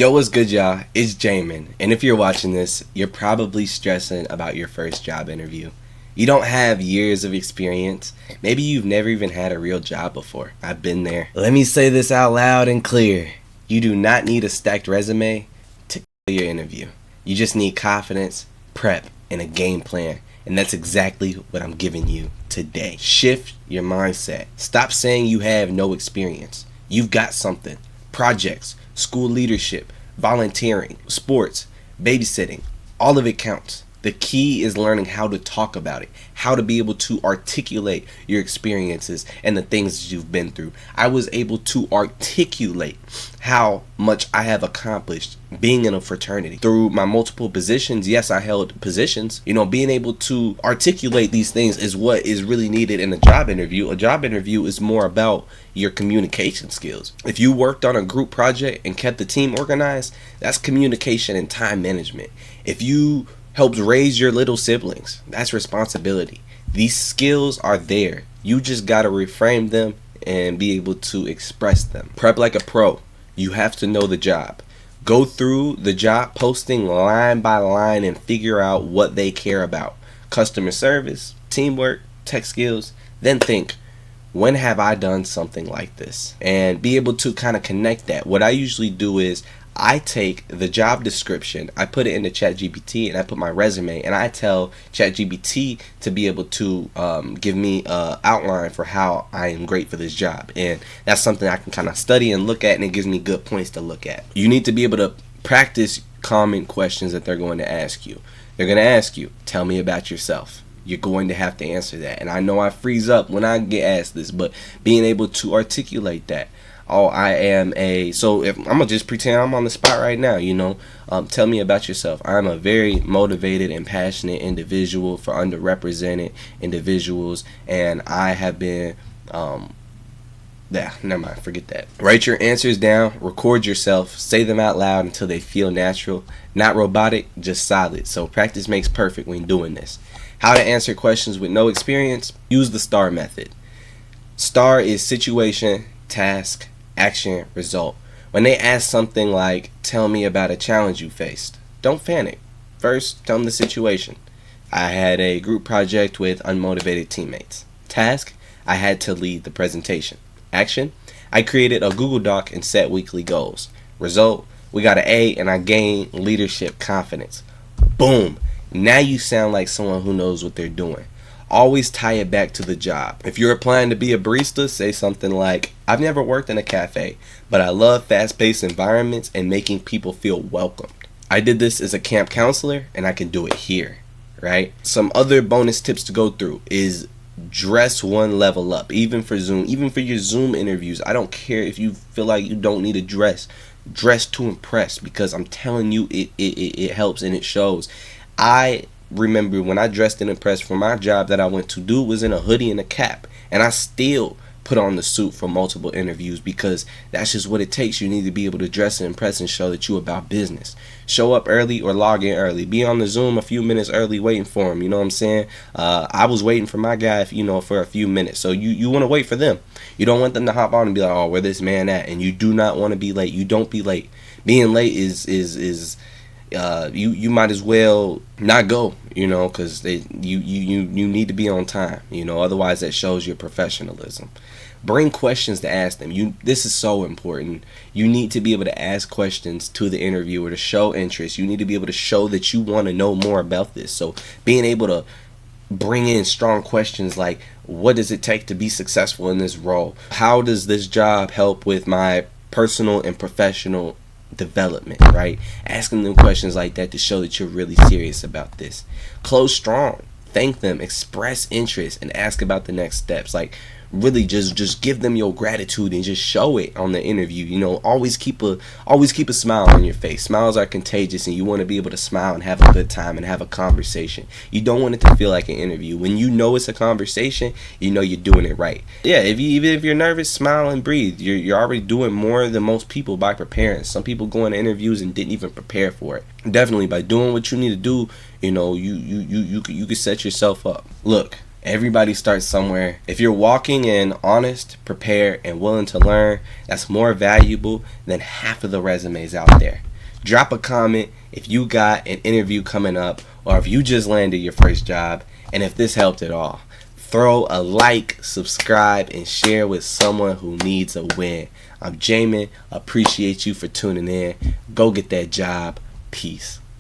Yo, what's good, y'all? It's Jaimon, and if you're watching this, you're probably stressing about your first job interview. You don't have years of experience. Maybe you've never even had a real job before. I've been there. Let me say this out loud and clear. You do not need a stacked resume to kill your interview. You just need confidence, prep, and a game plan. And that's exactly what I'm giving you today. Shift your mindset. Stop saying you have no experience. You've got something. Projects, school leadership, volunteering, sports, babysitting, all of it counts. The key is learning how to talk about it, how to be able to articulate your experiences and the things that you've been through. I was able to articulate how much I have accomplished being in a fraternity. Through my multiple positions, yes, I held positions. Being able to articulate these things is what is really needed in a job interview. A job interview is more about your communication skills. If you worked on a group project and kept the team organized, that's communication and time management. If you helped raise your little siblings, that's responsibility. These skills are there. You just got to reframe them and be able to express them. Prep like a pro. You have to know the job. Go through the job posting line by line and figure out what they care about. Customer service, teamwork, tech skills. Then think, when have I done something like this? And be able to kind of connect that. What I usually do is I take the job description, I put it into ChatGPT, and I put my resume, and I tell ChatGPT to be able to give me an outline for how I am great for this job. And that's something I can kind of study and look at, and it gives me good points to look at. You need to be able to practice common questions that they're going to ask you. They're going to ask you, tell me about yourself. You're going to have to answer that. And I know I freeze up when I get asked this, but being able to articulate that. Oh, so if I'm gonna just pretend I'm on the spot right now, tell me about yourself. I'm a very motivated and passionate individual for underrepresented individuals, and I have been, never mind, forget that. Write your answers down, record yourself, say them out loud until they feel natural, not robotic, just solid. So practice makes perfect when doing this. How to answer questions with no experience? Use the STAR method. STAR is situation, task, action, result. When they ask something like, tell me about a challenge you faced, don't panic. First, tell them the situation. I had a group project with unmotivated teammates. Task, I had to lead the presentation. Action, I created a Google Doc and set weekly goals. Result, we got an A and I gained leadership confidence. Boom. Now you sound like someone who knows what they're doing. Always tie it back to the job. If you're applying to be a barista, say something like, I've never worked in a cafe, but I love fast-paced environments and making people feel welcomed. I did this as a camp counselor, and I can do it here, right? Some other bonus tips to go through is dress one level up, even for Zoom, even for your Zoom interviews. I don't care if you feel like you don't need a dress to impress, because I'm telling you, it helps and it shows. I remember when I dressed and impressed for my job that I went to do was in a hoodie and a cap, and I still put on the suit for multiple interviews because that's just what it takes. You need to be able to dress and impress and show that you're about business. Show up early or log in early. Be on the Zoom a few minutes early waiting for him. You know what I'm saying? I was waiting for my guy, for a few minutes. So you want to wait for them. You don't want them to hop on and be like, oh, where this man at? And you do not want to be late. You don't be late. Being late is you might as well not go, because you need to be on time, otherwise that shows your professionalism. Bring questions to ask them. This is so important. You need to be able to ask questions to the interviewer to show interest. You need to be able to show that you want to know more about this. So being able to bring in strong questions like, what does it take to be successful in this role? How does this job help with my personal and professional development, right? Asking them questions like that to show that you're really serious about this. Close strong. Thank them, express interest, and ask about the next steps. Like, really just give them your gratitude and just show it on the interview. Always keep a smile on your face. Smiles are contagious, and you want to be able to smile and have a good time and have a conversation. You don't want it to feel like an interview. When you know it's a conversation, you're doing it right. Yeah, even if you're nervous, smile and breathe. You're already doing more than most people by preparing. Some people go into interviews and didn't even prepare for it. Definitely by doing what you need to do, you could set yourself up. Look, everybody starts somewhere. If you're walking in honest, prepared, and willing to learn, that's more valuable than half of the resumes out there. Drop a comment if you got an interview coming up or if you just landed your first job, and if this helped at all. Throw a like, subscribe, and share with someone who needs a win. I'm Jaimon. Appreciate you for tuning in. Go get that job. Peace.